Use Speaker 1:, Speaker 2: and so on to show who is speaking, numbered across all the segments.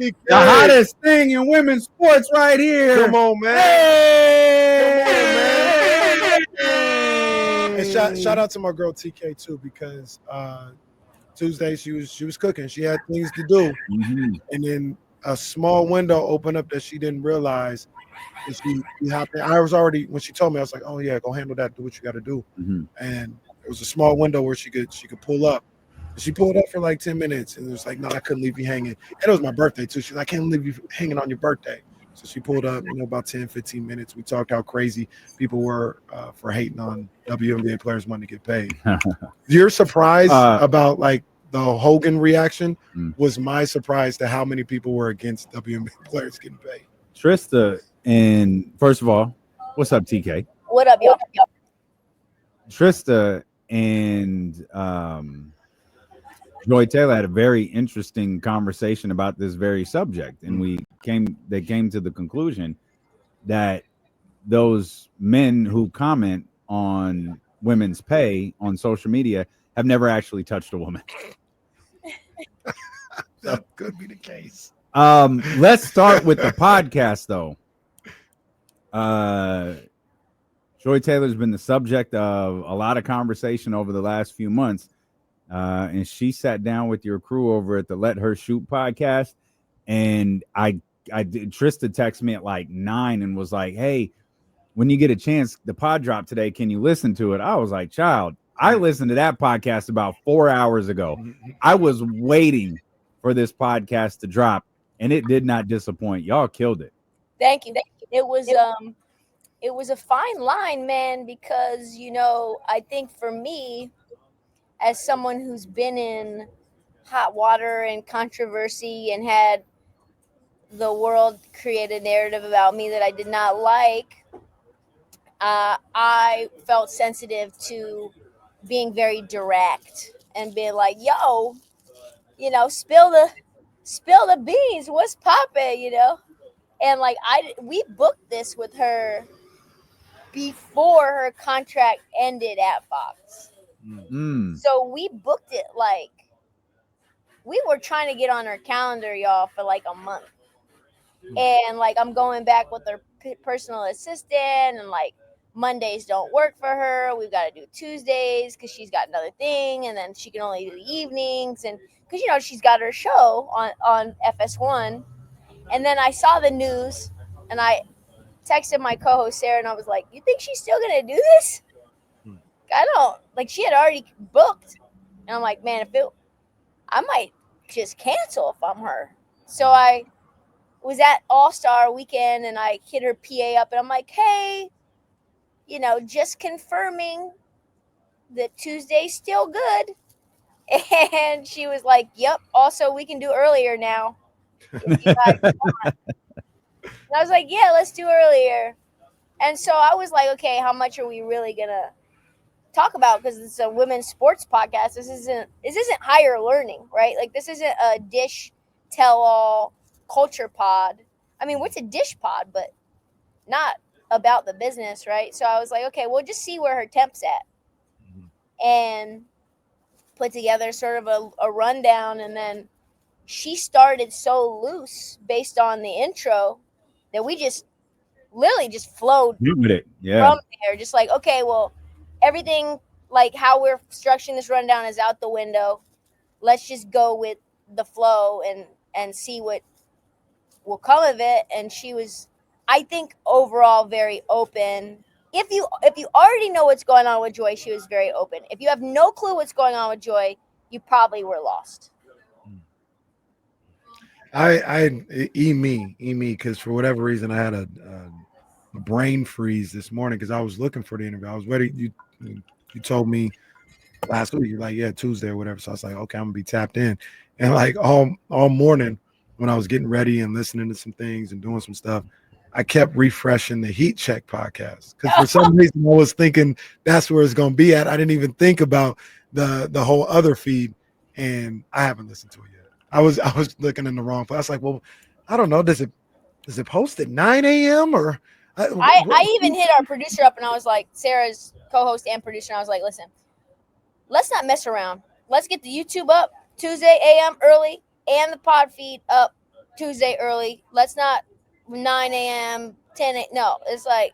Speaker 1: The hottest thing in women's sports right here.
Speaker 2: Come on, man.
Speaker 1: Hey!
Speaker 2: Come on, man. And shout out to my girl TK too, because Tuesday she was cooking. She had things to do, and then a small window opened up that she didn't realize. And she hopped in. I was already, when she told me, I was like, oh yeah, go handle that. Do what you got to do. And it was a small window where she could pull up. She pulled up for like 10 minutes, and it was like, no, I couldn't leave you hanging. And it was my birthday too. She's like, I can't leave you hanging on your birthday. So she pulled up, about 10, 15 minutes. We talked how crazy people were for hating on WNBA players wanting to get paid. Your surprise about like the Hogan reaction was my surprise to how many people were against WNBA players getting paid.
Speaker 3: Trysta, and first of all, what's up, TK?
Speaker 4: What up, y'all?
Speaker 3: Trysta and Joy Taylor had a very interesting conversation about this very subject, and they came to the conclusion that those men who comment on women's pay on social media have never actually touched a woman.
Speaker 2: That could be the case.
Speaker 3: Let's start with the podcast, though. Joy Taylor's been the subject of a lot of conversation over the last few months. And she sat down with your crew over at the Let Her Shoot podcast. And Trysta texted me at like 9 and was like, hey, when you get a chance, the pod dropped today. Can you listen to it? I was like, child, I listened to that podcast about 4 hours ago. I was waiting for this podcast to drop, and it did not disappoint. Y'all killed it.
Speaker 4: Thank you. It was a fine line, man, because, I think for me, as someone who's been in hot water and controversy and had the world create a narrative about me that I did not like, I felt sensitive to being very direct and being like, yo, spill the beans. What's poppin', And like we booked this with her before her contract ended at Fox. So we booked it like we were trying to get on her calendar, y'all, for like a month. And like I'm going back with her personal assistant, and like Mondays don't work for her. We've got to do Tuesdays because she's got another thing, and then she can only do the evenings, and because she's got her show on FS1. And then I saw the news, and I texted my co-host Sarah, and I was like, "You think she's still gonna do this?" I don't, like, she had already booked, and I'm like, man, I might just cancel if I'm her. So I was at All-Star Weekend, and I hit her PA up, and I'm like, hey, just confirming that Tuesday's still good. And she was like, yep, also we can do earlier now. If you guys want. And I was like, yeah, let's do earlier. And so I was like, okay, how much are we really gonna talk about? Because it's a women's sports podcast. This isn't higher learning, right? Like, this isn't a dish tell all culture pod. I mean, what's a dish pod, but not about the business, right? So I was like, okay, we'll just see where her temp's at, and put together sort of a rundown. And then she started so loose based on the intro that we just literally just flowed
Speaker 3: with it.
Speaker 4: From there. Just like, okay, well, everything, like how we're structuring this rundown is out the window. Let's just go with the flow and see what will come of it. And she was, I think, overall very open. If you already know what's going on with Joy, she was very open. If you have no clue what's going on with Joy, you probably were lost.
Speaker 2: Me, because for whatever reason I had a brain freeze this morning because I was looking for the interview. I was ready. You told me last week, you're like, yeah, Tuesday or whatever. So I was like, okay, I'm gonna be tapped in. And like all morning when I was getting ready and listening to some things and doing some stuff, I kept refreshing the Heat Check podcast because for some reason I was thinking that's where it's gonna be at. I didn't even think about the whole other feed, and I haven't listened to it yet. I was looking in the wrong place. I was like, well, I don't know. Does it post at 9 a.m. or?
Speaker 4: I even hit our producer up, and I was like, Sarah's co-host and producer, and I was like, listen, let's not mess around. Let's get the YouTube up Tuesday a.m. early and the pod feed up Tuesday early. Let's not 9 a.m., 10 a.m. No, it's like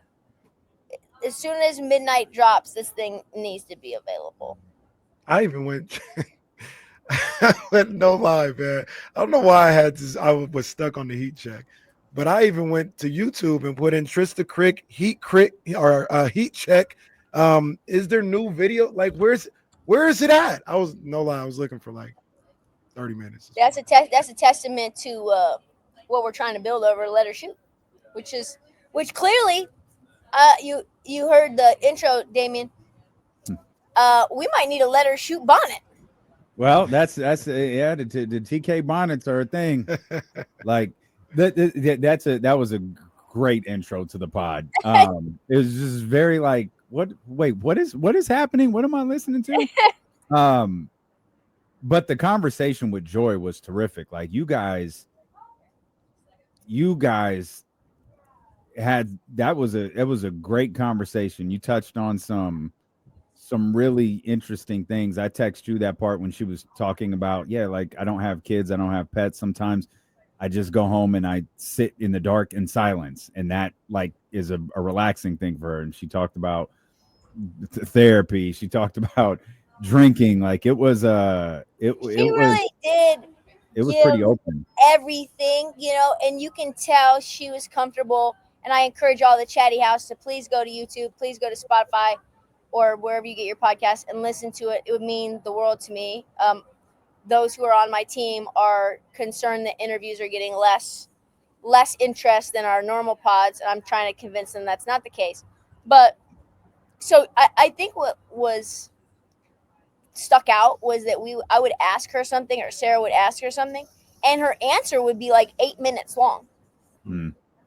Speaker 4: as soon as midnight drops, this thing needs to be available.
Speaker 2: I even went. No lie, man. I don't know why I was stuck on the heat check, but I even went to YouTube and put in Trysta Krick heat check. Is there new video? Like, where is it at? I was looking for like 30 minutes.
Speaker 4: That's a testament to what we're trying to build over Let Her Shoot, which clearly, you heard the intro, Damien. We might need a Let Her Shoot bonnet.
Speaker 3: Well, that's the TK bonnets are a thing. Like that was a great intro to the pod. It was just very like what is happening? What am I listening to? But the conversation with Joy was terrific. Like you guys had it was a great conversation. You touched on some really interesting things. I text you that part when she was talking about, like I don't have kids, I don't have pets. Sometimes I just go home and I sit in the dark in silence, and that like is a relaxing thing for her. And she talked about therapy. She talked about drinking. Like it was it
Speaker 4: really did.
Speaker 3: It was pretty open.
Speaker 4: Everything, and you can tell she was comfortable. And I encourage all the Chatty House to please go to YouTube, please go to Spotify, or wherever you get your podcast and listen to it. It would mean the world to me. Those who are on my team are concerned that interviews are getting less interest than our normal pods, and I'm trying to convince them that's not the case. But so I think what was stuck out was that I would ask her something, or Sarah would ask her something, and her answer would be like 8 minutes long.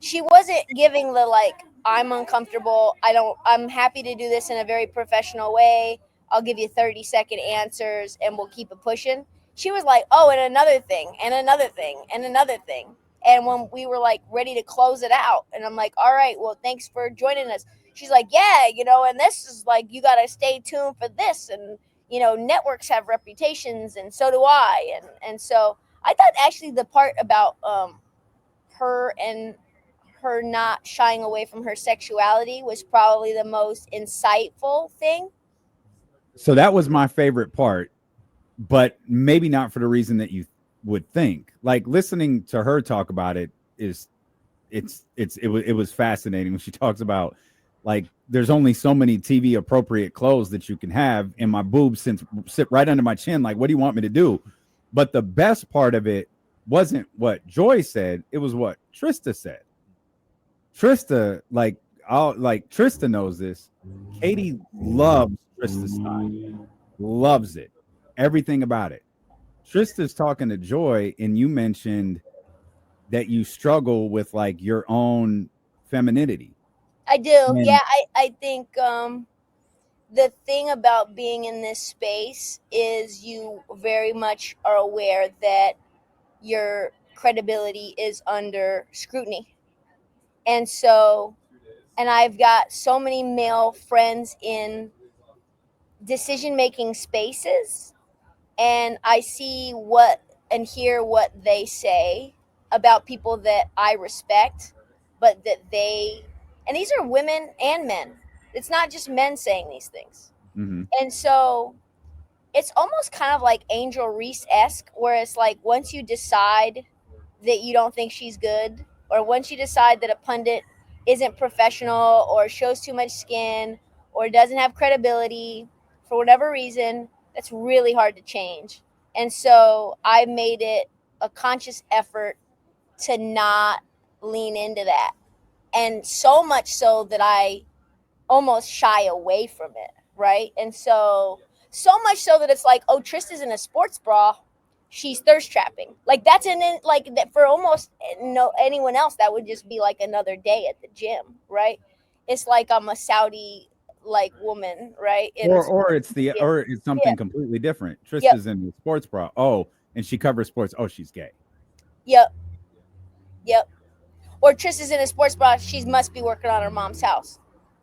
Speaker 4: She wasn't giving the like, I'm uncomfortable, I'm happy to do this in a very professional way, I'll give you 30-second answers and we'll keep it pushing. She was like, oh, and another thing, and another thing, and another thing. And when we were like ready to close it out, and I'm like, all right, well, thanks for joining us. She's like, yeah, and this is like, you got to stay tuned for this. And, networks have reputations, and so do I. And so I thought actually the part about her and her not shying away from her sexuality was probably the most insightful thing.
Speaker 3: So that was my favorite part, but maybe not for the reason that you would think. Like listening to her talk about it it was fascinating when she talks about like there's only so many TV appropriate clothes that you can have, and my boobs sit right under my chin. Like, what do you want me to do? But the best part of it wasn't what Joy said; it was what Trysta said. Trysta, Trysta knows this. Katie loves Trysta's style, loves it, everything about it. Trysta's talking to Joy, and you mentioned that you struggle with like your own femininity.
Speaker 4: I do. Yeah, I think the thing about being in this space is you very much are aware that your credibility is under scrutiny. And so, and I've got so many male friends in decision-making spaces, and I see and hear what they say about people that I respect, but that and these are women and men. It's not just men saying these things.
Speaker 3: Mm-hmm.
Speaker 4: And so it's almost kind of like Angel Reese-esque, where it's like once you decide that you don't think she's good, or once you decide that a pundit isn't professional or shows too much skin or doesn't have credibility for whatever reason, that's really hard to change. And so I made it a conscious effort to not lean into that. And so much so that I almost shy away from it, right? And so much so that it's like, oh, Trysta's in a sports bra, she's thirst trapping. Like that's like that for almost anyone else, that would just be like another day at the gym, right? It's like I'm a Saudi like woman, right?
Speaker 3: Or it's something completely different. Trysta's in the sports bra. Oh, and she covers sports. Oh, she's gay.
Speaker 4: Yep. Or Trysta's in a sports bra. She must be working on her mom's house.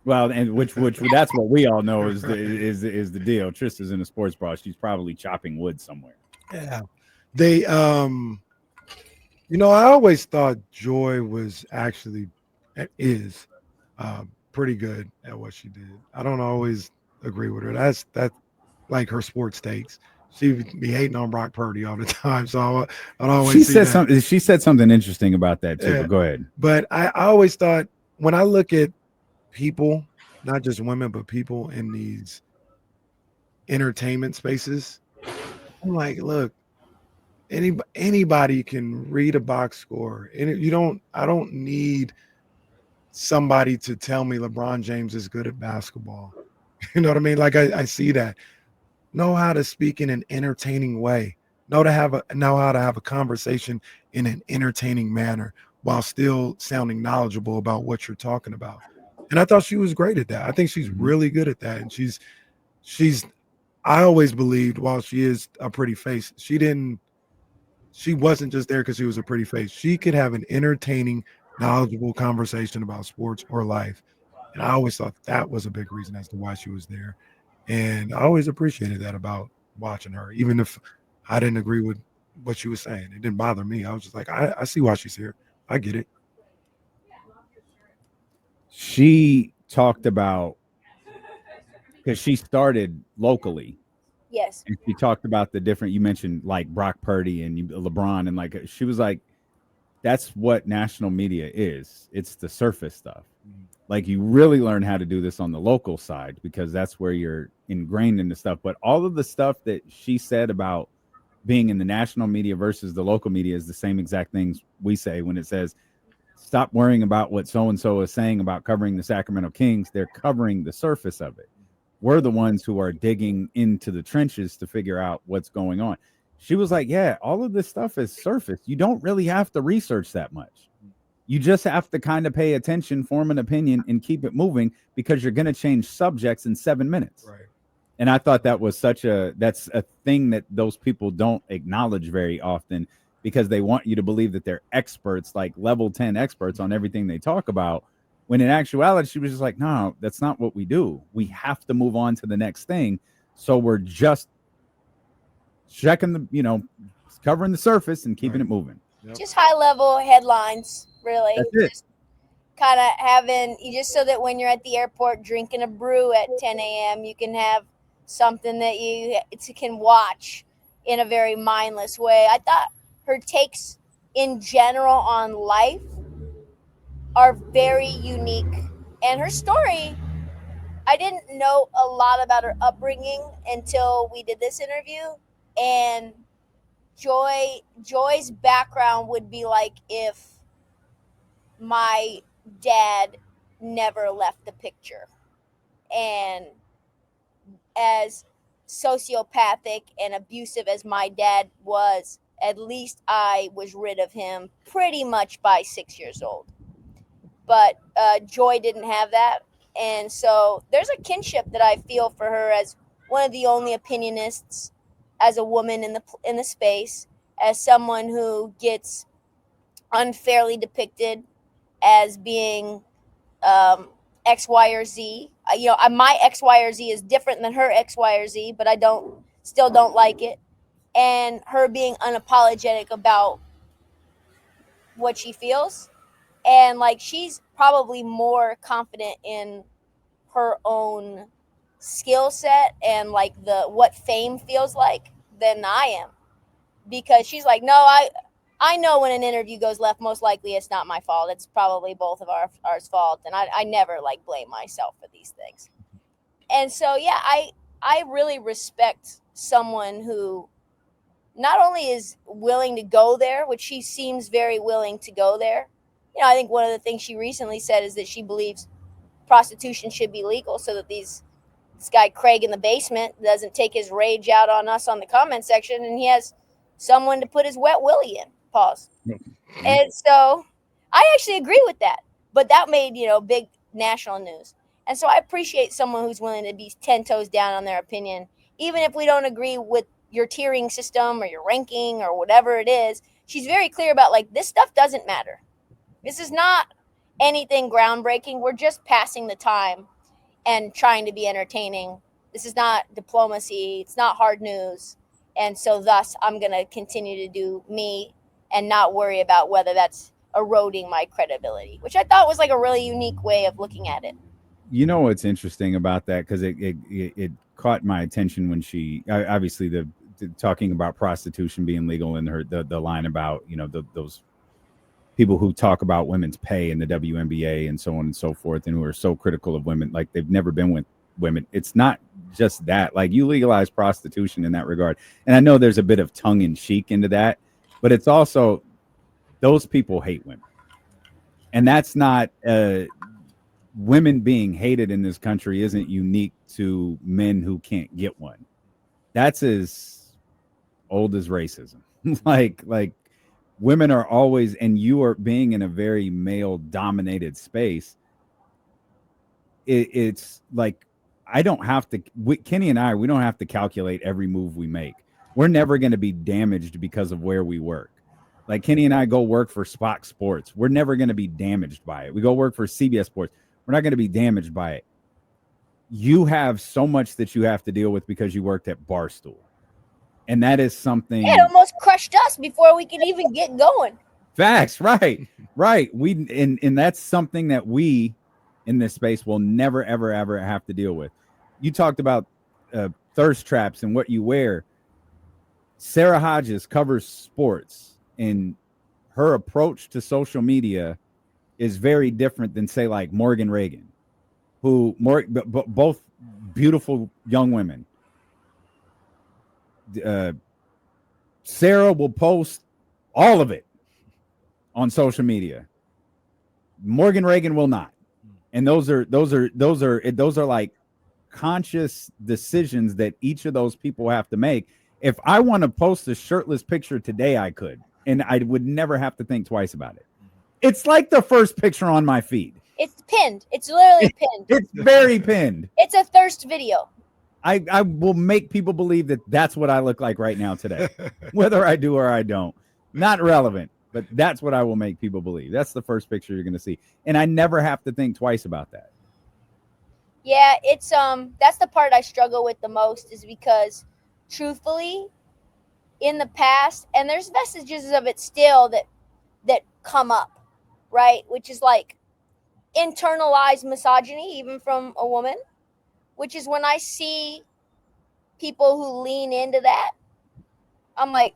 Speaker 3: Well, and which that's what we all know is the deal. Trysta's in a sports bra. She's probably chopping wood somewhere.
Speaker 2: Yeah, they I always thought Joy was is pretty good at what she did. I don't always agree with her. That's like her sports takes. She be hating on Brock Purdy all the time, so I don't always see that.
Speaker 3: She said something interesting about that too.
Speaker 2: Yeah.
Speaker 3: But go ahead.
Speaker 2: But I always thought when I look at people, not just women, but people in these entertainment spaces, I'm like, look, anybody can read a box score, and I don't need somebody to tell me LeBron James is good at basketball. You know what I mean? Like I see that. Know how to speak in an entertaining way. Know how to have a conversation in an entertaining manner while still sounding knowledgeable about what you're talking about. And I thought she was great at that. I think she's really good at that. And she's I always believed while she is a pretty face, she wasn't just there because she was a pretty face. She could have an entertaining, knowledgeable conversation about sports or life. And I always thought that was a big reason as to why she was there. And I always appreciated that about watching her, even if I didn't agree with what she was saying. It didn't bother me. I was just like, I see why she's here. I get it.
Speaker 3: She talked about because she started locally.
Speaker 4: Yes.
Speaker 3: And she talked about the different, you mentioned like Brock Purdy and LeBron. And like, she was like, that's what national media is. It's the surface stuff. Like you really learn how to do this on the local side because that's where you're ingrained in the stuff. But all of the stuff that she said about being in the national media versus the local media is the same exact things we say when it says, stop worrying about what so-and-so is saying about covering the Sacramento Kings. They're covering the surface of it. We're the ones who are digging into the trenches to figure out what's going on. She was like, yeah, all of this stuff is surface. You don't really have to research that much. You just have to kind of pay attention, form an opinion, and keep it moving because you're going to change subjects in 7 minutes.
Speaker 2: Right.
Speaker 3: And I thought that's a thing that those people don't acknowledge very often because they want you to believe that they're experts, like level 10 experts on everything they talk about. When in actuality, she was just like, no, that's not what we do. We have to move on to the next thing. So we're just checking covering the surface and keeping it moving.
Speaker 2: Yep.
Speaker 4: Just high level headlines, really.
Speaker 3: That's it.
Speaker 4: Just kind of having, just so that when you're at the airport drinking a brew at 10 a.m., you can have something that you can watch in a very mindless way. I thought her takes in general on life are very unique. And her story, I didn't know a lot about her upbringing until we did this interview. And Joy's background would be like if my dad never left the picture. And as sociopathic and abusive as my dad was, at least I was rid of him pretty much by 6 years old. But Joy didn't have that. And so there's a kinship that I feel for her as one of the only opinionists, as a woman in the space, as someone who gets unfairly depicted as being X, Y, or Z. My X, Y, or Z is different than her X, Y, or Z, but I still don't like it. And her being unapologetic about what she feels. And like she's probably more confident in her own skill set and like what fame feels like than I am, because she's like, no, I know when an interview goes left, most likely it's not my fault. It's probably both of ours fault, and I never like blame myself for these things. And so yeah, I really respect someone who not only is willing to go there, which she seems very willing to go there. I think one of the things she recently said is that she believes prostitution should be legal so that this guy Craig in the basement doesn't take his rage out on us on the comment section, and he has someone to put his wet willy in. Pause. And so I actually agree with that, but that made big national news. And so I appreciate someone who's willing to be 10 toes down on their opinion, even if we don't agree with your tiering system or your ranking or whatever it is. She's very clear about like, this stuff doesn't matter. This is not anything groundbreaking. We're just passing the time and trying to be entertaining. This is not diplomacy. It's not hard news. And so thus I'm going to continue to do me and not worry about whether that's eroding my credibility, which I thought was like a really unique way of looking at it.
Speaker 3: You know what's interesting about that, because it caught my attention when she obviously the talking about prostitution being legal, and the line about those people who talk about women's pay in the WNBA and so on and so forth, and who are so critical of women, like they've never been with women. It's not just that, like, you legalize prostitution in that regard, and I know there's a bit of tongue in cheek into that, but it's also those people hate women, and that's not women being hated in this country isn't unique to men who can't get one. That's as old as racism. like women are always, and you are being in a very male dominated space. It's like, I don't have to, Kenny and I, we don't have to calculate every move we make. We're never going to be damaged because of where we work. Like, Kenny and I go work for Fox Sports. We're never going to be damaged by it. We go work for CBS Sports. We're not going to be damaged by it. You have so much that you have to deal with because you worked at Barstool. And that is something.
Speaker 4: It almost crushed us before we could even get going.
Speaker 3: Facts, right. We and that's something that we in this space will never, ever, ever have to deal with. You talked about thirst traps and what you wear. Sarah Hodges covers sports, and her approach to social media is very different than, say, like Morgan Reagan, who both beautiful young women. Sarah will post all of it on social media. Morgan Reagan will not, and those are like conscious decisions that each of those people have to make. If I want to post a shirtless picture today, I could, and I would never have to think twice about it. It's like the first picture on my feed.
Speaker 4: It's pinned. It's literally pinned.
Speaker 3: It's very pinned.
Speaker 4: It's a thirst video.
Speaker 3: I will make people believe that that's what I look like right now today, whether I do or I don't. Not relevant, but that's what I will make people believe. That's the first picture you're going to see. And I never have to think twice about that.
Speaker 4: Yeah, it's that's the part I struggle with the most, is because truthfully, in the past, and there's vestiges of it still that come up, right? Which is like internalized misogyny, even from a woman, which is when I see people who lean into that, I'm like,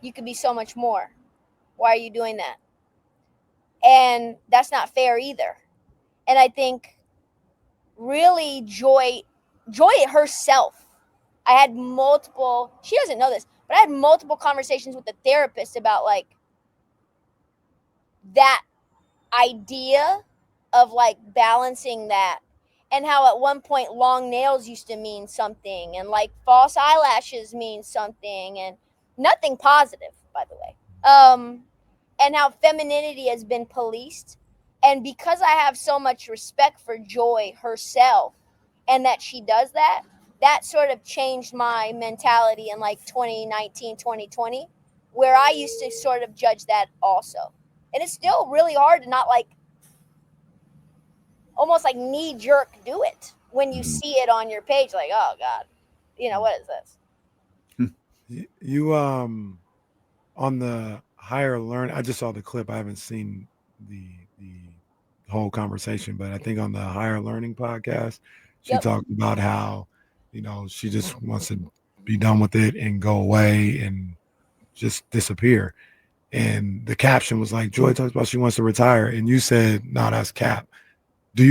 Speaker 4: you could be so much more. Why are you doing that? And that's not fair either. And I think really Joy herself, I had multiple, she doesn't know this, but I had multiple conversations with the therapist about like that idea of like balancing that, and how at one point long nails used to mean something, and like false eyelashes mean something, and nothing positive, by the way. And how femininity has been policed. And because I have so much respect for Joy herself, and that she does that, that sort of changed my mentality in like 2019, 2020, where I used to sort of judge that also. And it's still really hard to not like almost like knee jerk do it when you see it on your page, like, oh God, what is this?
Speaker 2: You on the higher learn, I just saw the clip. I haven't seen the whole conversation, but I think on the Higher Learning podcast, she talked about how, she just wants to be done with it and go away and just disappear. And the caption was like, Joy talks about she wants to retire, and you said, no, that's cap. Did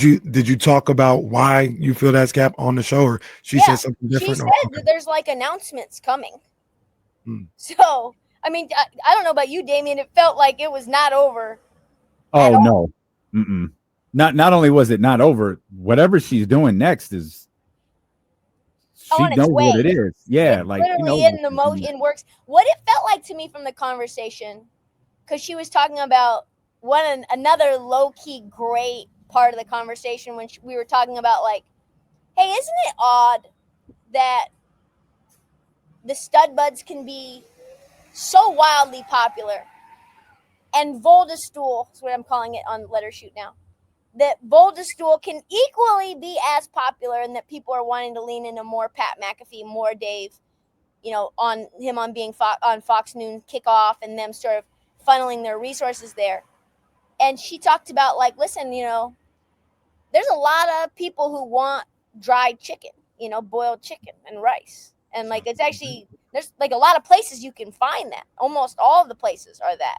Speaker 2: you talk about why you feel that's cap on the show, or she said something different?
Speaker 4: She said that there's like announcements coming. So, I mean, I don't know about you, Damien. It felt like it was not over.
Speaker 3: Oh no. Mm-mm. Not only was it not over, whatever she's doing next is, she knows what it is. Yeah,
Speaker 4: it's
Speaker 3: like
Speaker 4: literally in the motion works. What it felt like to me from the conversation, because she was talking about another low-key great part of the conversation when we were talking about like, hey, isn't it odd that the stud buds can be so wildly popular, and Voldestool is what I'm calling it on Letter Shoot now, that Voldestool can equally be as popular, and that people are wanting to lean into more Pat McAfee, more Dave, on him on being on Fox News kickoff and them sort of funneling their resources there. And she talked about like, listen, there's a lot of people who want dried chicken, boiled chicken and rice. And like, it's actually, there's like a lot of places you can find that. Almost all of the places are that.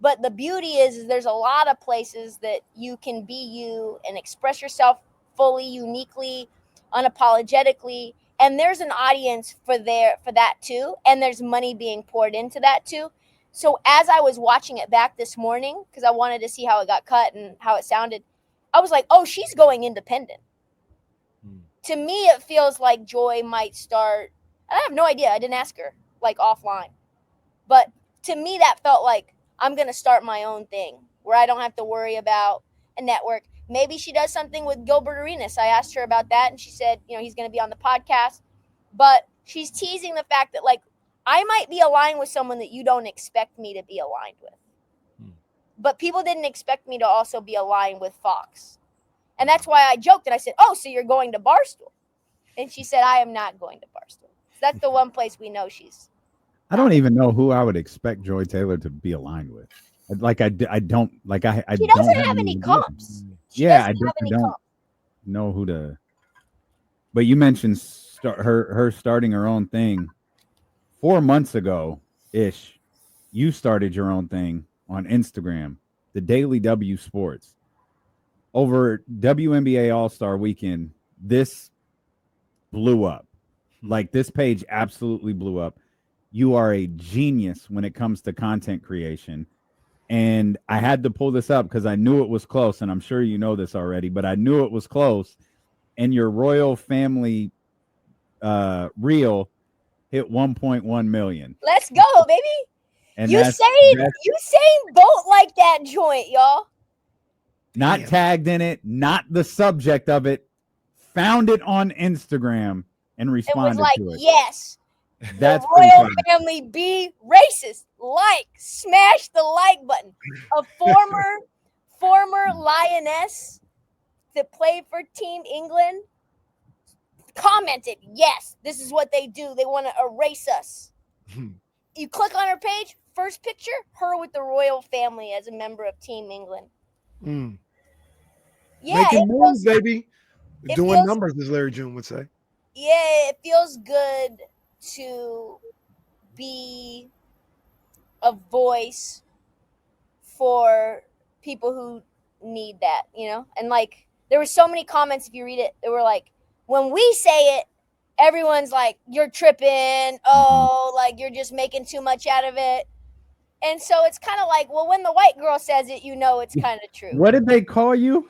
Speaker 4: But the beauty is there's a lot of places that you can be you and express yourself fully, uniquely, unapologetically. And there's an audience for that too. And there's money being poured into that too. So as I was watching it back this morning, because I wanted to see how it got cut and how it sounded, I was like, oh, she's going independent. To me, it feels like Joy might start. I have no idea. I didn't ask her like offline. But to me, that felt like I'm going to start my own thing where I don't have to worry about a network. Maybe she does something with Gilbert Arenas. I asked her about that, and she said, he's going to be on the podcast. But she's teasing the fact that, like, I might be aligned with someone that you don't expect me to be aligned with. But people didn't expect me to also be aligned with Fox. And that's why I joked and I said, oh, so you're going to Barstool. And she said, I am not going to Barstool. That's the one place we know she's.
Speaker 3: I don't even know who I would expect Joy Taylor to be aligned with. Like I don't like I
Speaker 4: she doesn't have any comps.
Speaker 3: I don't know who to. But you mentioned her starting her own thing 4 months ago ish. You started your own thing on Instagram, the Daily W Sports. Over WNBA All-Star Weekend, this blew up. Like this page absolutely blew up. You are a genius when it comes to content creation. And I had to pull this up because I knew it was close, and I'm sure you know this already, but I knew it was close. And your royal family reel hit 1.1 million.
Speaker 4: Let's go, baby.
Speaker 3: And
Speaker 4: Usain Bolt like that joint, y'all.
Speaker 3: Not tagged in it, not the subject of it. Found it on Instagram and responded to it.
Speaker 4: Yes.
Speaker 3: That's
Speaker 4: the royal family be racist. Smash the like button. A former lioness that played for Team England commented, yes, this is what they do. They want to erase us. You click on her page, first picture, her with the royal family as a member of Team England. Yeah,
Speaker 2: making moves, baby. Doing numbers, as Larry June would say.
Speaker 4: Yeah, it feels good to be a voice for people who need that, And like, there were so many comments, if you read it, they were like, when we say it, everyone's like, you're tripping. Oh, like you're just making too much out of it. And so it's kind of like, well, when the white girl says it, it's kind of true.
Speaker 3: What did they call you?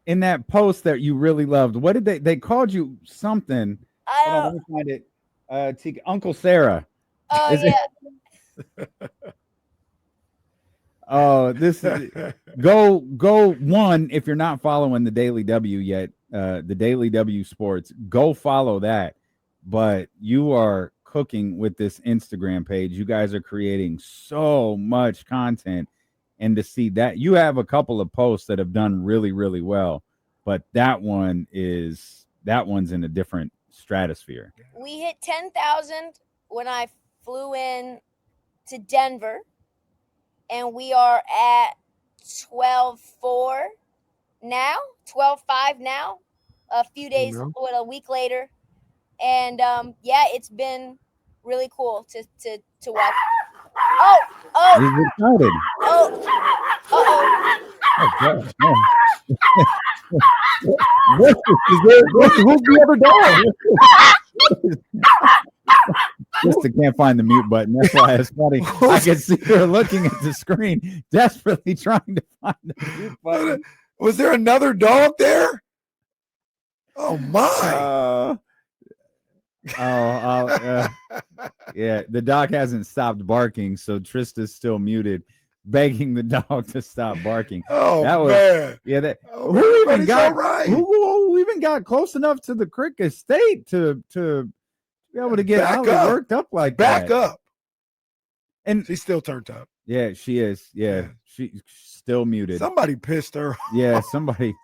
Speaker 3: In that post that you really loved, what did they called you something?
Speaker 4: I don't
Speaker 3: let me find it. Uncle Sarah.
Speaker 4: Oh, yeah.
Speaker 3: Oh, this is go one. If you're not following the Daily W yet, the Daily W Sports, go follow that. But you are cooking with this Instagram page. You guys are creating so much content. And to see that, you have a couple of posts that have done really, really well, but that one's in a different stratosphere.
Speaker 4: We hit 10,000 when I flew in to Denver, and we are at 12.4 now, 12.5 now, a few days, a week later. And it's been really cool to watch.
Speaker 3: He's excited.
Speaker 4: God.
Speaker 3: Who's the other dog? Trysta can't find the mute button. That's why it's funny. I can see her looking at the screen, desperately trying to find the mute button.
Speaker 2: Was there another dog there? Oh my!
Speaker 3: Yeah, the dog hasn't stopped barking, so Trista's still muted, begging the dog to stop barking.
Speaker 2: Oh, that was, man.
Speaker 3: Yeah,
Speaker 2: who
Speaker 3: even got close enough to the Krick estate to be able to get Ollie worked up like that.
Speaker 2: Back up.
Speaker 3: And
Speaker 2: she's still turned up.
Speaker 3: Yeah, she is. Yeah, she's still muted.
Speaker 2: Somebody pissed her.
Speaker 3: Yeah, somebody.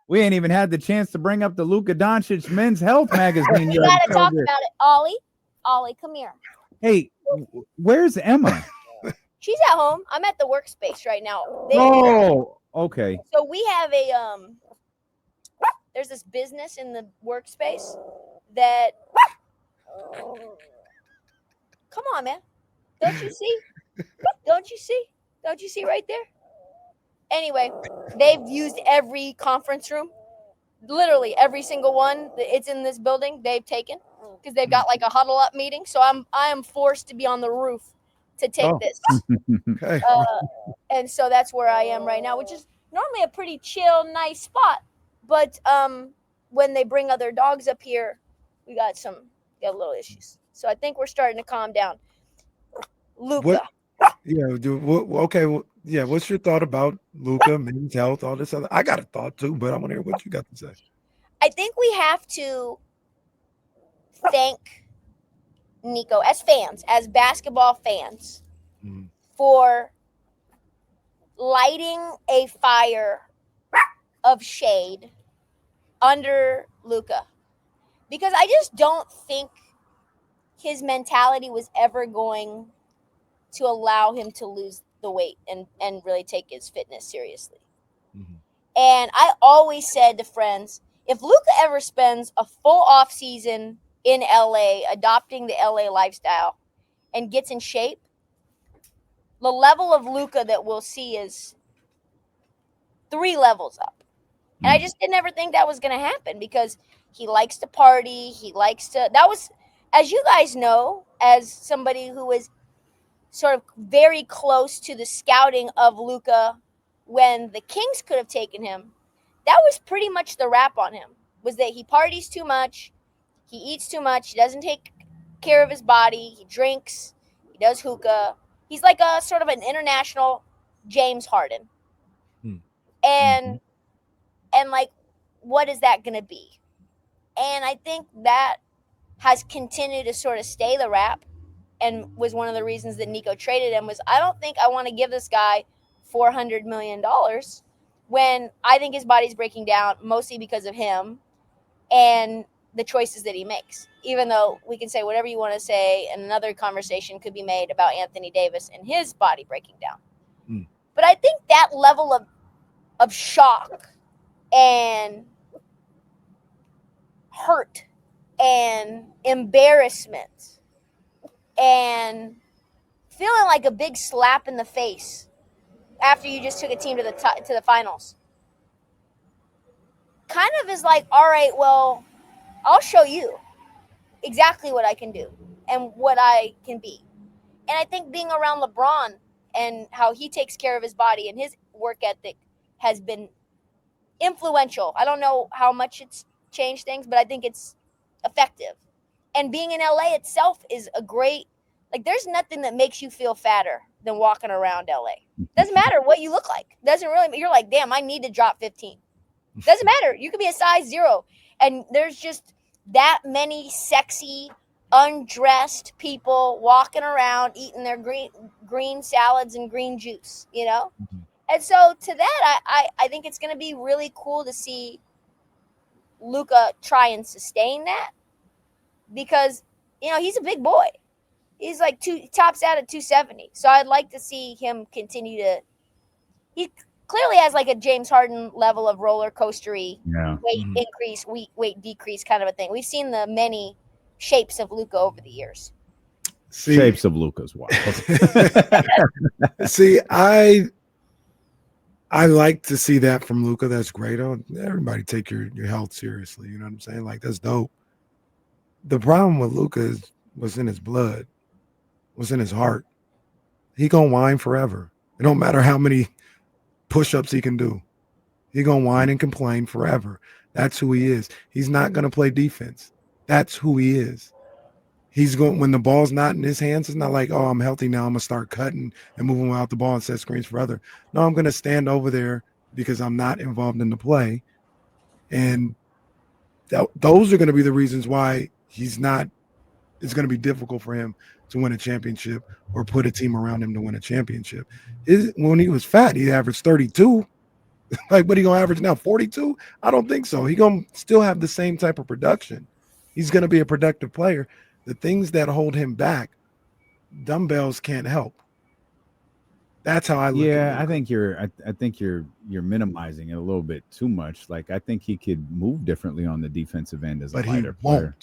Speaker 3: We ain't even had the chance to bring up the Luka Doncic Men's Health magazine.
Speaker 4: We gotta talk about it. Ollie, come here.
Speaker 3: Hey, where's Emma?
Speaker 4: She's at home. I'm at the workspace right now.
Speaker 3: Okay.
Speaker 4: So we have there's this business in the workspace that. Come on, man. Don't you see? Don't you see? Don't you see right there? Anyway, they've used every conference room. Literally every single one. It's in this building. They've taken because they've got like a huddle up meeting. So I am forced to be on the roof to take this.
Speaker 2: Okay.
Speaker 4: And so that's where I am right now, which is normally a pretty chill, nice spot. But when they bring other dogs up here, we got little issues. So I think we're starting to calm down. Luka.
Speaker 2: What's your thought about Luka, men's health, all this other? I got a thought too, but I want to hear what you got to say.
Speaker 4: I think we have to thank Nico as fans, as basketball fans, for lighting a fire of shade under Luka. Because I just don't think his mentality was ever going to allow him to lose the weight and really take his fitness seriously. And I always said to friends, if Luka ever spends a full off season in LA, adopting the LA lifestyle and gets in shape, the level of Luka that we'll see is 3 levels up. And I just didn't ever think that was going to happen because he likes to party. That was, as you guys know, as somebody who was sort of very close to the scouting of Luka when the Kings could have taken him, that was pretty much the rap on him, was that he parties too much, he eats too much, he doesn't take care of his body, he drinks, he does hookah. He's like a sort of an international James Harden. And like, what is that going to be? And I think that has continued to sort of stay the rap and was one of the reasons that Nico traded him was, I don't think I want to give this guy $400 million when I think his body's breaking down mostly because of him and the choices that he makes. Even though we can say whatever you want to say, and another conversation could be made about Anthony Davis and his body breaking down. But I think that level of shock and hurt and embarrassment and feeling like a big slap in the face after you just took a team to the finals kind of is like, all right, well, I'll show you exactly what I can do and what I can be. And I think being around LeBron and how he takes care of his body and his work ethic has been influential. I don't know how much it's changed things, but I think it's effective. And being in LA itself is a great, like, there's nothing that makes you feel fatter than walking around LA. Doesn't matter what you look like. Doesn't really, you're like, damn, I need to drop 15. Doesn't matter. You could be a size 0. And there's just that many sexy, undressed people walking around eating their green salads and green juice, you know? And so to that, I think it's going to be really cool to see Luka try and sustain that because, you know, he's a big boy. He's like tops out at 270. So I'd like to see him continue to – he clearly has like a James Harden level of roller coastery, weight increase, weight decrease kind of a thing. We've seen the many shapes of Luka over the years.
Speaker 3: Shapes of Luka's wild.
Speaker 2: See, I like to see that from Luka. That's great. Everybody take your health seriously. You know what I'm saying? Like, that's dope. The problem with Luka was in his blood, was in his heart. He gonna whine forever. It don't matter how many push-ups he can do. He gonna whine and complain forever. That's who he is. He's not gonna play defense. That's who he is. He's going, when the ball's not in his hands, it's not like, oh, I'm healthy now, I'm gonna start cutting and moving without the ball and set screens for other. No, I'm gonna stand over there because I'm not involved in the play. And those are gonna be the reasons why it's gonna be difficult for him to win a championship or put a team around him to win a championship. When he was fat, he averaged 32. Like, what he gonna average now? 42? I don't think so. He gonna still have the same type of production. He's gonna be a productive player. The things that hold him back, dumbbells can't help. That's how I look at it.
Speaker 3: I think you're minimizing it a little bit too much. Like, I think he could move differently on the defensive end as a lighter player.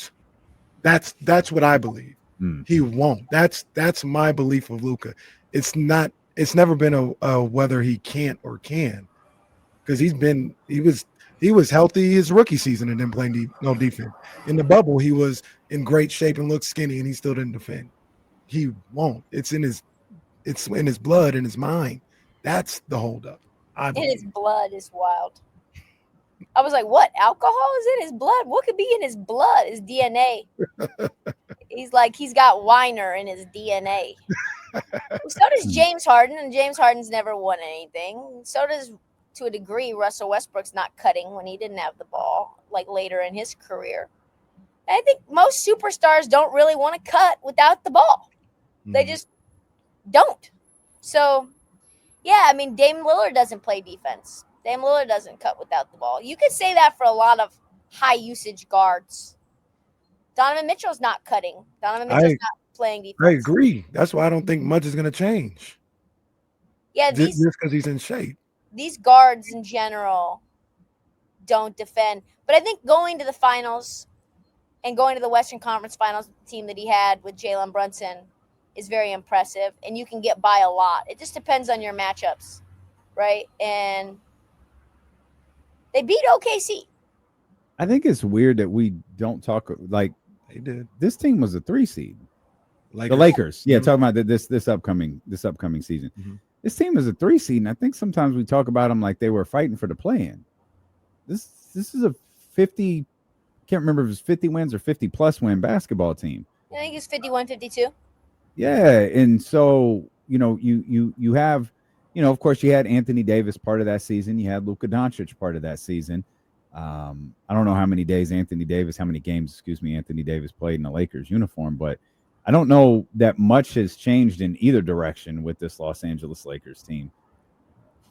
Speaker 2: That's what I believe. He won't. That's my belief of Luka. It's never been a whether he can't or can, because he was healthy his rookie season and didn't play no defense. In the bubble, he was in great shape and looked skinny, and he still didn't defend. He won't. It's in his blood, in his mind. That's the holdup.
Speaker 4: In his blood is wild. I was like, what? Alcohol is in his blood? What could be in his blood? His DNA. He's like, he's got Weiner in his DNA. So does James Harden, and James Harden's never won anything. So does, to a degree, Russell Westbrook's not cutting when he didn't have the ball, like later in his career. And I think most superstars don't really want to cut without the ball. They just don't. So, yeah, I mean, Dame Lillard doesn't play defense. Dame Lillard doesn't cut without the ball. You could say that for a lot of high-usage guards. Donovan Mitchell's not cutting. Donovan Mitchell's not playing defense.
Speaker 2: I agree. That's why I don't think much is going to change.
Speaker 4: Yeah,
Speaker 2: just because he's in shape.
Speaker 4: These guards in general don't defend. But I think going to the finals and going to the Western Conference Finals team that he had with Jalen Brunson is very impressive, and you can get by a lot. It just depends on your matchups, right? And they beat OKC.
Speaker 3: I think it's weird that we don't talk like
Speaker 2: they did.
Speaker 3: This team was a 3 seed. The Lakers. Yeah, talking about this upcoming season. This team is a 3 seed, and I think sometimes we talk about them like they were fighting for the play-in. This is a 50, can't remember if it was 50 wins or 50 plus win basketball team.
Speaker 4: I think it's 51-52.
Speaker 3: Yeah, and so you have, of course, you had Anthony Davis part of that season. You had Luka Doncic part of that season. I don't know how many games Anthony Davis played in the Lakers uniform, but I don't know that much has changed in either direction with this Los Angeles Lakers team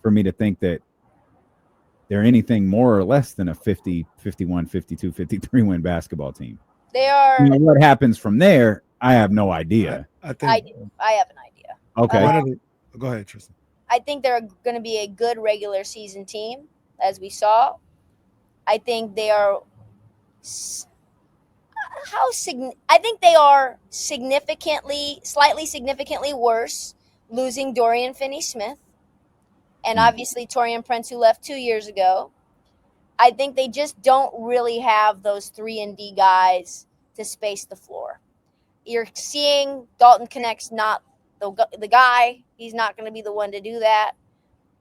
Speaker 3: for me to think that they're anything more or less than a 50, 51, 52, 53 win basketball team.
Speaker 4: They are.
Speaker 3: What happens from there, I have no idea.
Speaker 4: I have an idea.
Speaker 3: Okay.
Speaker 2: Go ahead, Tristan.
Speaker 4: I think they're going to be a good regular season team, as we saw. I think they are slightly significantly worse, losing Dorian Finney-Smith and obviously Taurean Prince, who left 2 years ago. I think they just don't really have those 3-and-D guys to space the floor. You're seeing Dalton Connect's not the guy. He's not going to be the one to do that.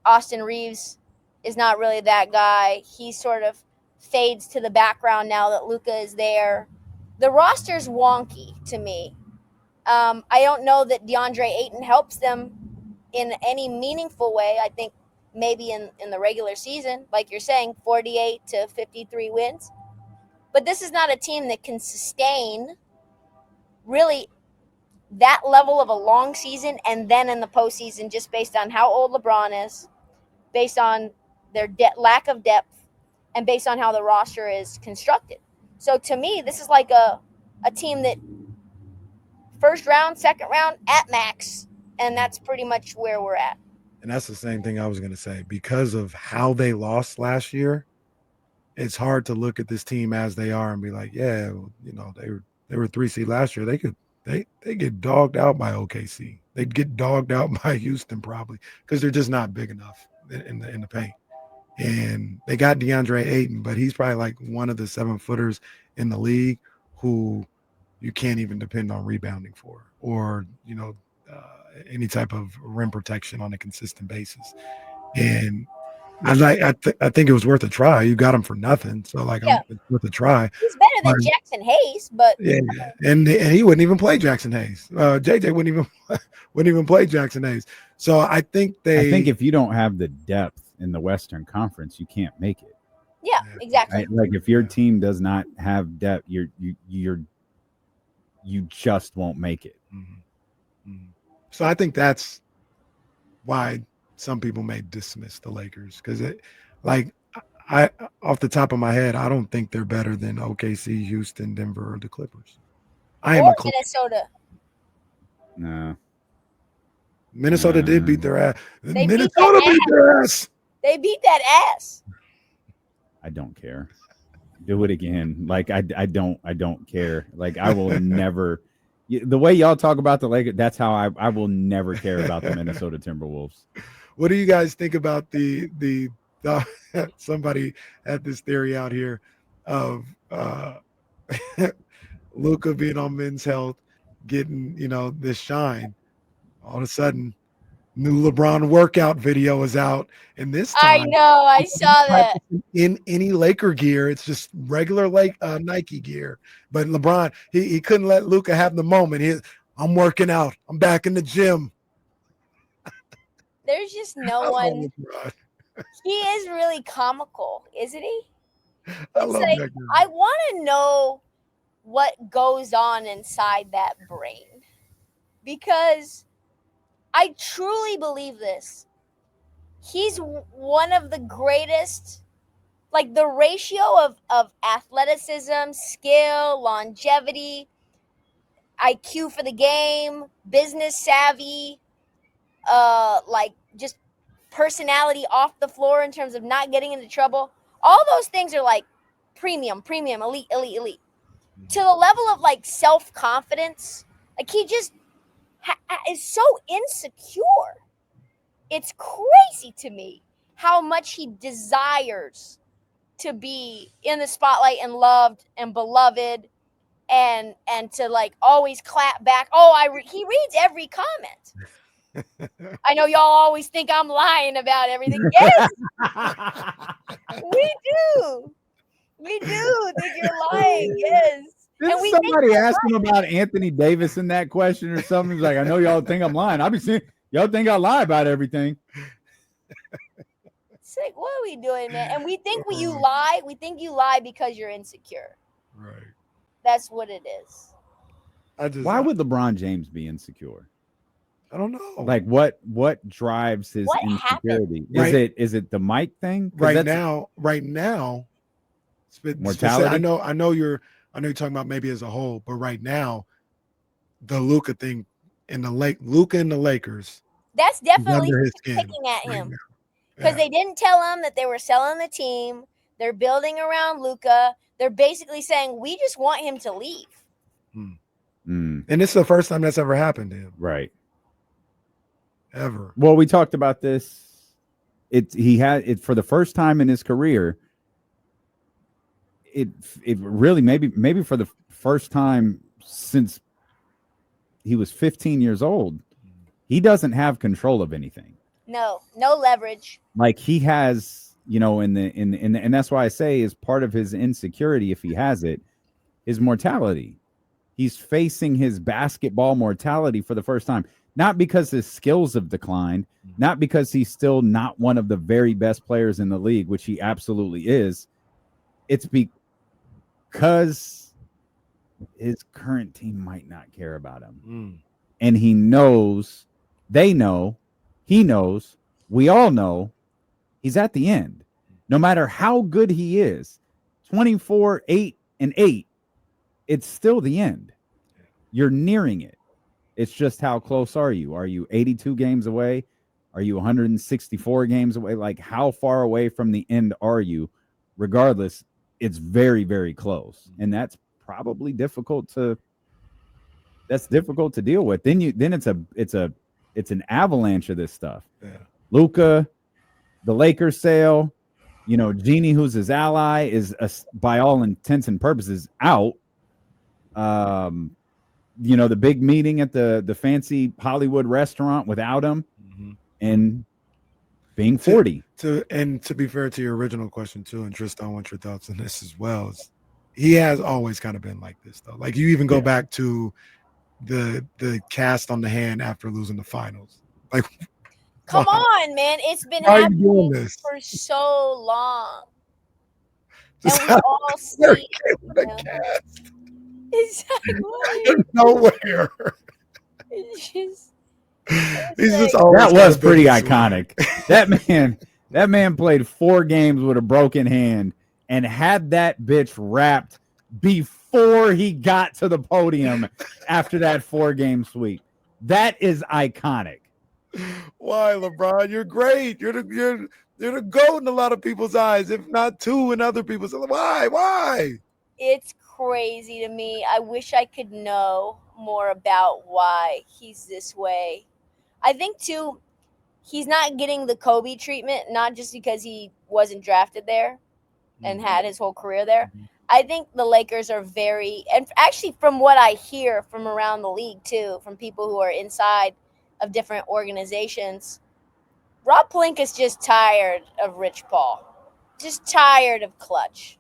Speaker 4: Austin Reeves is not really that guy. He sort of fades to the background now that Luka is there. The roster's wonky to me. I don't know that DeAndre Ayton helps them in any meaningful way. I think maybe in the regular season, like you're saying, 48 to 53 wins. But this is not a team that can sustain really that level of a long season and then in the postseason, just based on how old LeBron is, based on their lack of depth, and based on how the roster is constructed. So to me, this is like a team that first round, second round at max, and that's pretty much where we're at.
Speaker 2: And that's the same thing I was going to say. Because of how they lost last year, it's hard to look at this team as they are and be like, yeah, they were 3 seed last year. They get dogged out by OKC. They'd get dogged out by Houston probably because they're just not big enough in the paint. And they got DeAndre Ayton, but he's probably like one of the 7-footers in the league who you can't even depend on rebounding for, or any type of rim protection on a consistent basis. And I think it was worth a try. You got him for nothing, so it's worth a try.
Speaker 4: He's better than Jackson Hayes, but
Speaker 2: yeah, and he wouldn't even play Jackson Hayes. JJ wouldn't even play Jackson Hayes. So I think
Speaker 3: if you don't have the depth in the Western Conference, you can't make it.
Speaker 4: Yeah, exactly.
Speaker 3: Right? Like if your team does not have depth, you just won't make it.
Speaker 2: Mm-hmm. Mm-hmm. So I think that's why some people may dismiss the Lakers because I off the top of my head, I don't think they're better than OKC, Houston, Denver, or the Clippers. I am
Speaker 4: Or
Speaker 2: a Clipper.
Speaker 4: Minnesota.
Speaker 3: No.
Speaker 2: Minnesota did beat their ass.
Speaker 4: They
Speaker 2: Minnesota
Speaker 4: beat
Speaker 2: beat their ass.
Speaker 4: They beat that ass.
Speaker 3: I don't care. Do it again. Like I don't care. Like I will never. The way y'all talk about the Lakers, that's how I will never care about the Minnesota Timberwolves.
Speaker 2: What do you guys think about the somebody had this theory out here of Luka being on Men's Health, getting this shine. All of a sudden, new LeBron workout video is out, and this time
Speaker 4: I know, I saw that.
Speaker 2: in any Laker gear. It's just regular Nike gear. But LeBron, he couldn't let Luka have the moment. I'm working out. I'm back in the gym.
Speaker 4: There's just no one. He is really comical, isn't he?
Speaker 2: I love that guy.
Speaker 4: I want to know what goes on inside that brain, because I truly believe this. He's one of the greatest, like the ratio of athleticism, skill, longevity, IQ for the game, business savvy, like just personality off the floor in terms of not getting into trouble. All those things are like premium, elite. To the level of like self-confidence, like he just is so insecure. It's crazy to me how much he desires to be in the spotlight and loved and beloved, and to like always clap back. He reads every comment. I know y'all always think I'm lying about everything. Yes, we do. We do think you're lying. Yes.
Speaker 3: Didn't somebody ask him about Anthony Davis in that question or something? He's like, I know y'all think I'm lying. I'll be seeing y'all think I lie about everything.
Speaker 4: It's like, what are we doing, man? And we think you lie. We think you lie because you're insecure.
Speaker 2: Right. That's
Speaker 4: what it is.
Speaker 3: Why would LeBron James be insecure?
Speaker 2: I don't know.
Speaker 3: Like what drives his insecurity? Is it the mic thing?
Speaker 2: Right now,
Speaker 3: mortality.
Speaker 2: I know you're talking about maybe as a whole, but right now, the Luka thing in Luka and the Lakers.
Speaker 4: That's definitely picking at him because they didn't tell him that they were selling the team. They're building around Luka. They're basically saying we just want him to leave.
Speaker 2: And this is the first time that's ever happened to him.
Speaker 3: Right.
Speaker 2: Ever.
Speaker 3: Well, we talked about this. He had it for the first time in his career. It really maybe for the first time since he was 15 years old, he doesn't have control of anything.
Speaker 4: No leverage.
Speaker 3: Like he has, and that's why I say is part of his insecurity, if he has it, is mortality. He's facing his basketball mortality for the first time. Not because his skills have declined, not because he's still not one of the very best players in the league, which he absolutely is. It's because his current team might not care about him. And he knows, they know, he knows, we all know he's at the end. No matter how good he is, 24, 8, and 8, it's still the end. You're nearing it. It's just how close are you? Are you 82 games away? Are you 164 games away? Like how far away from the end are you? Regardless, it's very, very close. And that's probably difficult to deal with. Then it's an avalanche of this stuff.
Speaker 2: Yeah.
Speaker 3: Luka, the Lakers sale, Genie, who's his ally, is by all intents and purposes out. The big meeting at the fancy Hollywood restaurant without him, and being 40.
Speaker 2: To be fair to your original question too, and Trysta, I want your thoughts on this as well. He has always kind of been like this though. Like you even go back to the cast on the hand after losing the finals. Like,
Speaker 4: come on, man! It's been happening for so long, and we all see it. It's like,
Speaker 2: nowhere.
Speaker 4: It's just
Speaker 2: He's just
Speaker 3: that was pretty iconic. That man played 4 games with a broken hand and had that bitch wrapped before he got to the podium after that 4-game sweep. That is iconic.
Speaker 2: Why, LeBron? You're great. You're the GOAT in a lot of people's eyes, if not 2 in other people's. Why?
Speaker 4: It's crazy to me. I wish I could know more about why he's this way. I think too, he's not getting the Kobe treatment, not just because he wasn't drafted there and had his whole career there. I think the Lakers are and actually from what I hear from around the league too, from people who are inside of different organizations, Rob Pelinka's just tired of Rich Paul, just tired of Clutch,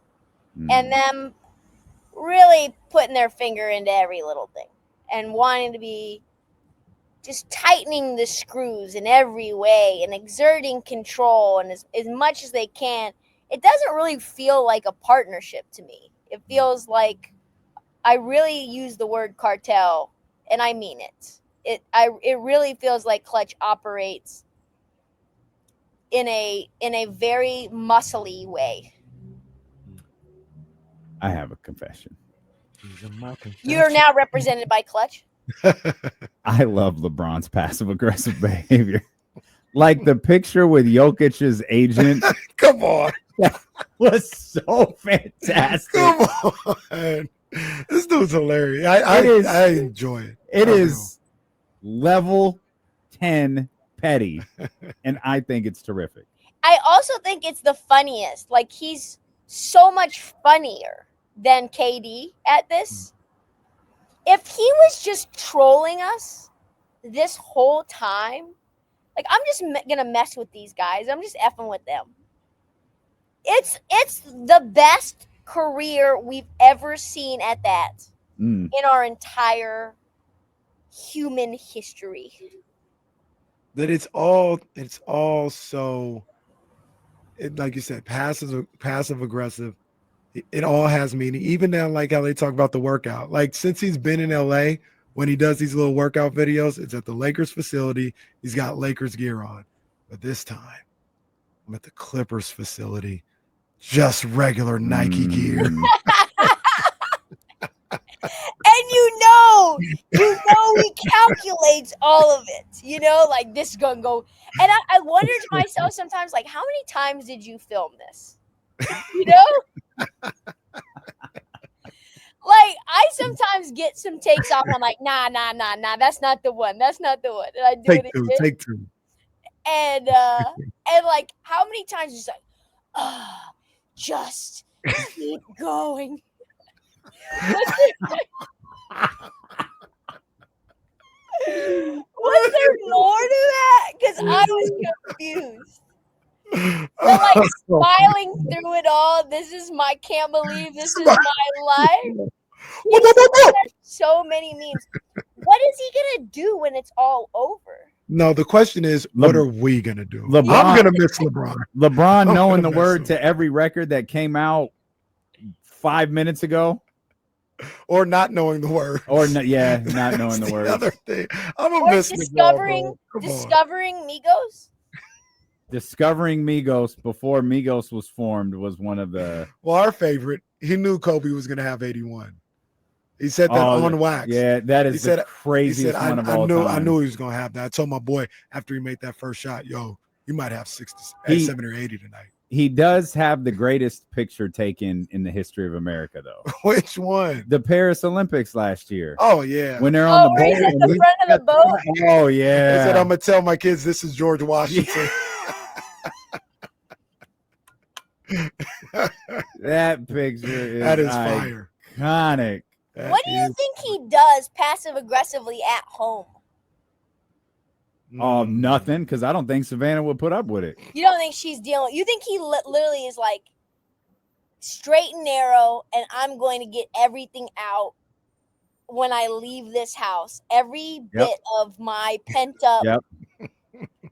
Speaker 4: and them really putting their finger into every little thing and wanting to be just tightening the screws in every way and exerting control and as much as they can. It doesn't really feel like a partnership to me. It feels like, I really use the word cartel, and I mean it. It really feels like Clutch operates in a very muscly way.
Speaker 3: I have a confession.
Speaker 4: You're now represented by Clutch.
Speaker 3: I love LeBron's passive aggressive behavior. Like the picture with Jokic's agent.
Speaker 2: Come on.
Speaker 3: That was so fantastic.
Speaker 2: Come on. This dude's hilarious. I enjoy it.
Speaker 3: It is level 10 petty, and I think it's terrific.
Speaker 4: I also think it's the funniest. Like, he's so much funnier than KD at this. If he was just trolling us this whole time, like, I'm just gonna mess with these guys. I'm just effing with them. It's the best career we've ever seen at that in our entire human history.
Speaker 2: That it's all so, like you said, passive aggressive. It all has meaning. Even down like how they talk about the workout. Like, since he's been in LA, when he does these little workout videos, it's at the Lakers facility. He's got Lakers gear on. But this time, I'm at the Clippers facility, just regular Nike gear.
Speaker 4: And you know he calculates all of it. You know, like, this is gonna go. And I wonder to myself sometimes, like, how many times did you film this? You know? Like, I sometimes get some takes off. I'm like, nah, that's not the one. That's not the one. And I do
Speaker 2: Take two.
Speaker 4: And like, how many times is like, just keep going. Was there more to that? Because I was confused. But, like, smiling through it all. Can't believe this is my life. So many memes. What is he gonna do when it's all over?
Speaker 2: No, the question is, what are we gonna do?
Speaker 3: I'm
Speaker 2: gonna miss LeBron.
Speaker 3: LeBron knowing the word to every record that came out 5 minutes ago,
Speaker 2: or not knowing the word,
Speaker 3: not knowing the word.
Speaker 2: Other thing, I'm gonna miss
Speaker 4: discovering Migos.
Speaker 3: Discovering Migos before Migos was formed was one of the.
Speaker 2: Well, our favorite. He knew Kobe was gonna have 81. He said that on wax.
Speaker 3: Yeah, that is the craziest one of all time.
Speaker 2: I knew he was going to have that. I told my boy after he made that first shot, yo, you might have 70 or 80 tonight.
Speaker 3: He does have the greatest picture taken in the history of America, though.
Speaker 2: Which one?
Speaker 3: The Paris Olympics last year.
Speaker 2: Oh, yeah.
Speaker 3: When they're on the boat.
Speaker 4: He's at the front of the boat.
Speaker 3: Oh, yeah.
Speaker 2: He said, I'm going to tell my kids this is George Washington.
Speaker 3: That picture
Speaker 2: that is fire.
Speaker 3: Iconic.
Speaker 4: What do you think he does passive aggressively at home?
Speaker 3: Nothing, because I don't think Savannah would put up with it.
Speaker 4: You don't think she's dealing? You think he literally is like straight and narrow, and I'm going to get everything out when I leave this house. Every bit of my pent up.
Speaker 3: Yep.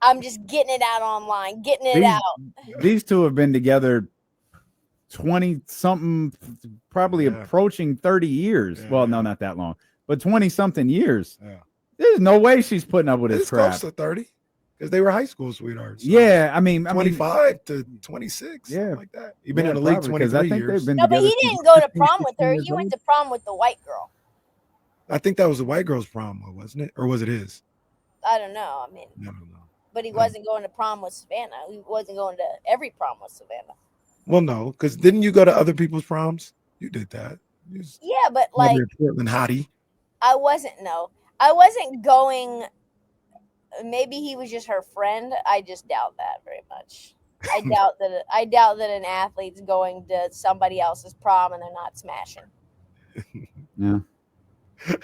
Speaker 4: I'm just getting it out online, getting it out.
Speaker 3: These two have been together 20-something, probably approaching 30 years. Yeah, well, no, not that long, but 20-something years. Yeah. There's no way she's putting up with his crap.
Speaker 2: Close to 30. because they were high school sweethearts. So
Speaker 3: Yeah, I mean,
Speaker 2: 25 to 26,
Speaker 3: yeah,
Speaker 2: like that. You've been in the league 23 years.
Speaker 3: Been
Speaker 4: No, but he
Speaker 3: together
Speaker 4: didn't
Speaker 3: since
Speaker 4: go to
Speaker 3: 15,
Speaker 4: prom with
Speaker 3: 16
Speaker 4: her.
Speaker 3: years
Speaker 4: He went
Speaker 3: old.
Speaker 4: to prom with the white girl.
Speaker 2: I think that was the white girl's prom, wasn't it? Or was it his?
Speaker 4: I don't know. I mean,
Speaker 2: I don't know.
Speaker 4: but he wasn't going to prom with Savannah. He wasn't going to every prom with Savannah.
Speaker 2: Well, no, because didn't you go to other people's proms? You did that.
Speaker 4: Yeah, but like
Speaker 2: Portland hottie.
Speaker 4: I wasn't going. Maybe he was just her friend. I just doubt that very much. I doubt that an athlete's going to somebody else's prom and they're not smashing.
Speaker 3: Yeah.
Speaker 4: You know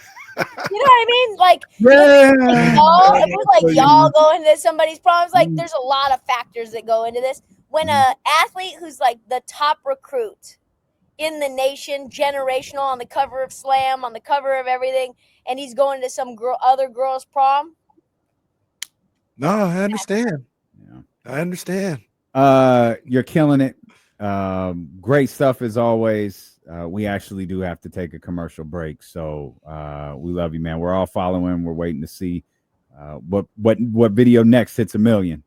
Speaker 4: what I mean? Like,
Speaker 3: Yeah.
Speaker 4: if it was like y'all going to somebody's proms, like there's a lot of factors that go into this. When a athlete who's like the top recruit in the nation, generational, on the cover of Slam, on the cover of everything, and he's going to some other girl's prom.
Speaker 2: No, I understand.
Speaker 3: Yeah.
Speaker 2: I understand.
Speaker 3: You're killing it. Great stuff as always. We actually do have to take a commercial break, so we love you, man. We're all following. We're waiting to see what video next hits 1 million.